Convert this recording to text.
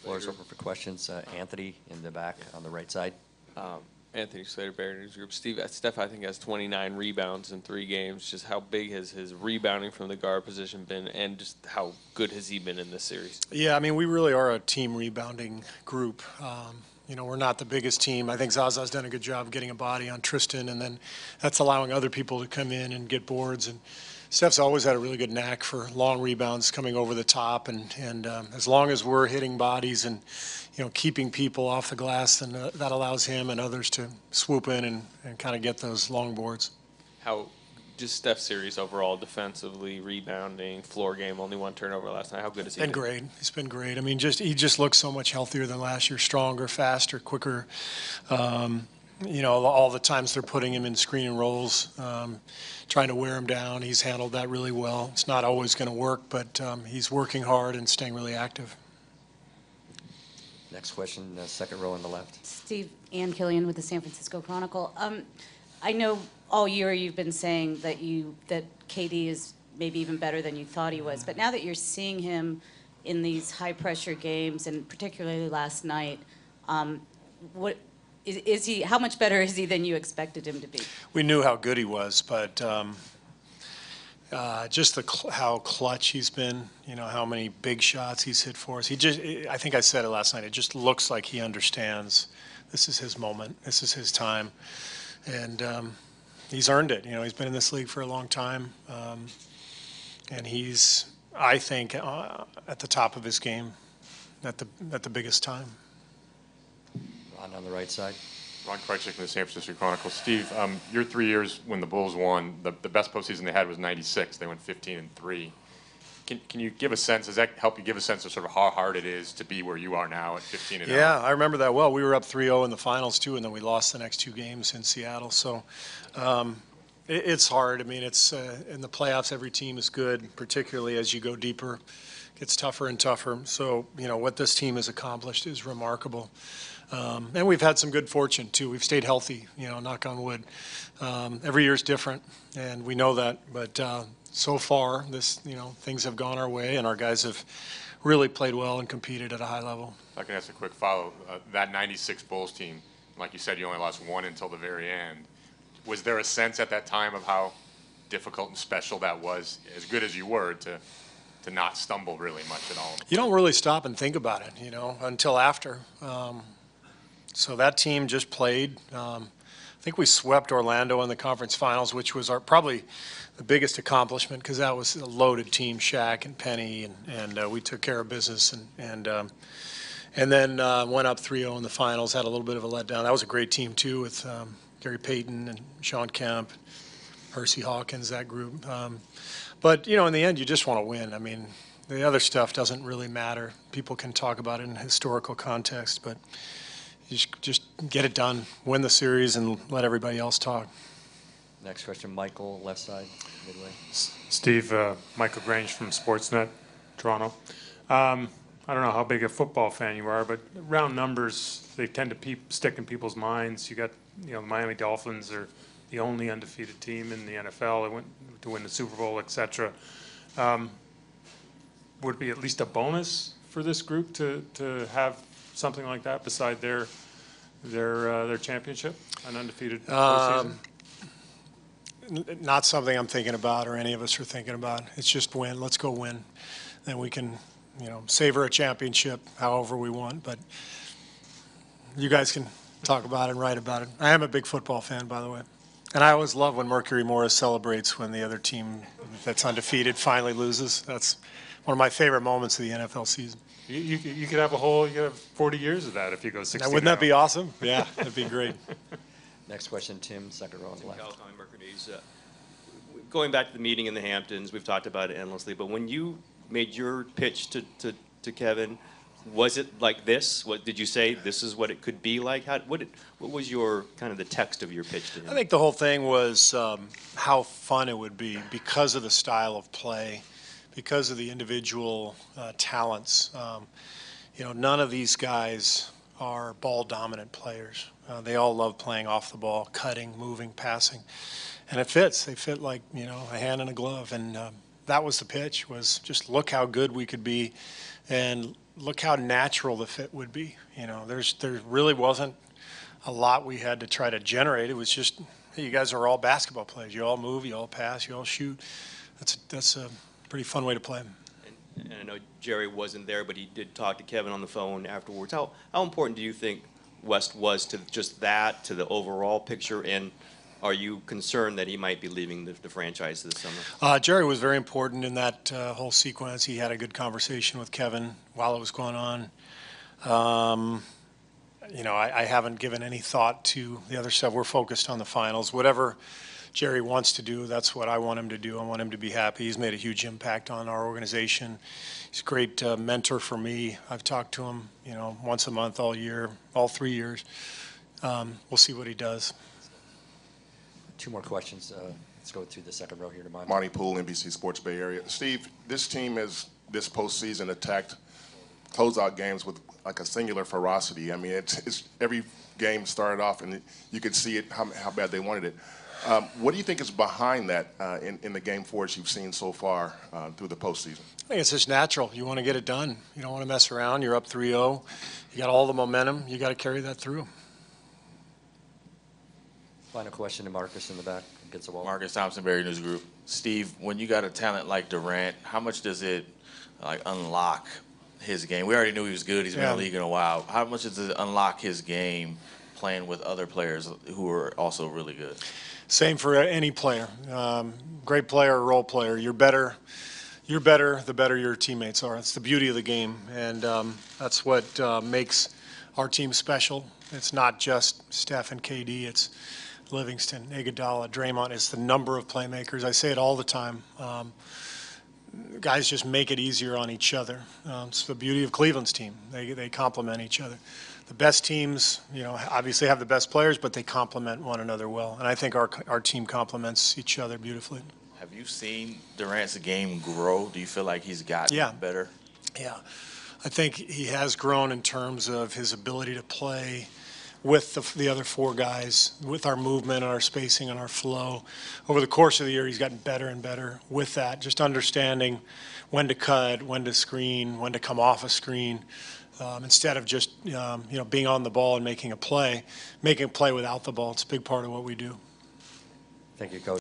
Floor is open for questions. Anthony in the back on the right side. Anthony Slater, Barry News Group. Steph, I think, has 29 rebounds in 3 games. Just how big has his rebounding from the guard position been, and just how good has he been in this series? Yeah, I mean, we really are a team rebounding group. You know, we're not the biggest team. I think Zaza's done a good job getting a body on Tristan, and then that's allowing other people to come in and get boards. And Steph's always had a really good knack for long rebounds coming over the top, and as long as we're hitting bodies and, you know, keeping people off the glass, then that allows him and others to swoop in and kind of get those long boards. How, just Steph's series overall, defensively, rebounding, floor game, only 1 turnover last night. How good has he been? Great. He's been great. I mean, he just looks so much healthier than last year, stronger, faster, quicker. You know, all the times they're putting him in screen and rolls, trying to wear him down, he's handled that really well. It's not always going to work, but he's working hard and staying really active. Next question, second row on the left. Steve, Ann Killian with the San Francisco Chronicle. I know all year you've been saying that KD is maybe even better than you thought he was, but now that you're seeing him in these high-pressure games, and particularly last night, what is he? How much better is he than you expected him to be? We knew how good he was, but just how clutch he's been. You know, how many big shots he's hit for us. I think I said it last night. It just looks like he understands this is his moment. This is his time, and he's earned it. You know, he's been in this league for a long time, and he's, I think, at the top of his game, at the biggest time. On the right side. Ron Krejcik from the San Francisco Chronicle. Steve, your 3 years when the Bulls won, the best postseason they had was '96. They went 15-3. Can you give a sense? Does that help you give a sense of sort of how hard it is to be where you are now at 15-0? Yeah, I remember that well. We were up 3-0 in the finals too, and then we lost the next 2 games in Seattle. So it's hard. I mean, it's in the playoffs. Every team is good, particularly as you go deeper. It gets tougher and tougher. So you know what this team has accomplished is remarkable. And we've had some good fortune too. We've stayed healthy, you know, knock on wood. Every year is different, and we know that. But so far, things have gone our way, and our guys have really played well and competed at a high level. If I can ask a quick follow. That '96 Bulls team, like you said, you only lost 1 until the very end. Was there a sense at that time of how difficult and special that was, as good as you were, to not stumble really much at all? You don't really stop and think about it, you know, until after. So that team just played. I think we swept Orlando in the conference finals, which was probably the biggest accomplishment because that was a loaded team, Shaq and Penny, and we took care of business and then went up 3-0 in the finals, had a little bit of a letdown. That was a great team too with Gary Payton and Sean Kemp, Percy Hawkins, that group. But, you know, in the end, you just want to win. I mean, the other stuff doesn't really matter. People can talk about it in historical context, but you just get it done, win the series, and let everybody else talk. Next question, Michael, left side, midway. Steve, Michael Grange from Sportsnet, Toronto. I don't know how big a football fan you are, but round numbers, they tend to stick in people's minds. You got, you know, the Miami Dolphins are the only undefeated team in the NFL. They went to win the Super Bowl, etc. Would it be at least a bonus for this group to have something like that beside their championship, an undefeated postseason? Not something I'm thinking about or any of us are thinking about. It's just win. Let's go win. Then we can, you know, savor a championship however we want. But you guys can talk about it and write about it. I am a big football fan, by the way. And I always love when Mercury Morris celebrates when the other team that's undefeated finally loses. That's one of my favorite moments of the NFL season. You could have you could have 40 years of that if you go 16. Wouldn't that be awesome? Yeah, that'd be great. Next question, Tim, second row on the left. Mercury News. Going back to the meeting in the Hamptons, we've talked about it endlessly, but when you made your pitch to Kevin, was it like this? What did you say? This is what it could be like? What was your kind of the text of your pitch to him? I think the whole thing was how fun it would be because of the style of play, because of the individual talents. You know, none of these guys are ball-dominant players. They all love playing off the ball, cutting, moving, passing, and it fits. They fit like, you know, a hand in a glove. And that was the pitch, was just look how good we could be and look how natural the fit would be. You know, there really wasn't a lot we had to try to generate. It was just, hey, you guys are all basketball players. You all move, you all pass, you all shoot. That's a pretty fun way to play. And I know Jerry wasn't there, but he did talk to Kevin on the phone afterwards. How important do you think West was to just that, to the overall picture, and are you concerned that he might be leaving the franchise this summer? Jerry was very important in that whole sequence. He had a good conversation with Kevin while it was going on. You know, I haven't given any thought to the other stuff. We're focused on the finals. Whatever Jerry wants to do, that's what I want him to do. I want him to be happy. He's made a huge impact on our organization. He's a great mentor for me. I've talked to him, you know, once a month all year, all 3 years. We'll see what he does. 2 more questions. Let's go through the second row here to Monty. Monty Poole, NBC Sports Bay Area. Steve, this team has this postseason attacked closeout games with like a singular ferocity. I mean, it's every game started off and you could see it how bad they wanted it. What do you think is behind that in the game fours you've seen so far through the postseason? I think it's just natural. You want to get it done. You don't want to mess around. You're up 3-0. You got all the momentum. You got to carry that through. Final question to Marcus in the back against the wall. Marcus Thompson, Barry News Group. Steve, when you got a talent like Durant, how much does it unlock his game? We already knew he was good. He's been in the league in a while. How much does it unlock his game playing with other players who are also really good? Same for any player. Great player, role player. You're better the better your teammates are. It's the beauty of the game, and that's what makes our team special. It's not just Steph and KD. It's Livingston, Iguodala, Draymond. It's the number of playmakers. I say it all the time. Guys just make it easier on each other. It's the beauty of Cleveland's team. They complement each other. The best teams, you know, obviously have the best players, but they complement one another well. And I think our team complements each other beautifully. Have you seen Durant's game grow? Do you feel like he's gotten better? Yeah. I think he has grown in terms of his ability to play with the other 4 guys, with our movement and our spacing and our flow. Over the course of the year, he's gotten better and better with that, just understanding when to cut, when to screen, when to come off a screen, instead of just you know, being on the ball and making a play without the ball. It's a big part of what we do. Thank you, Coach.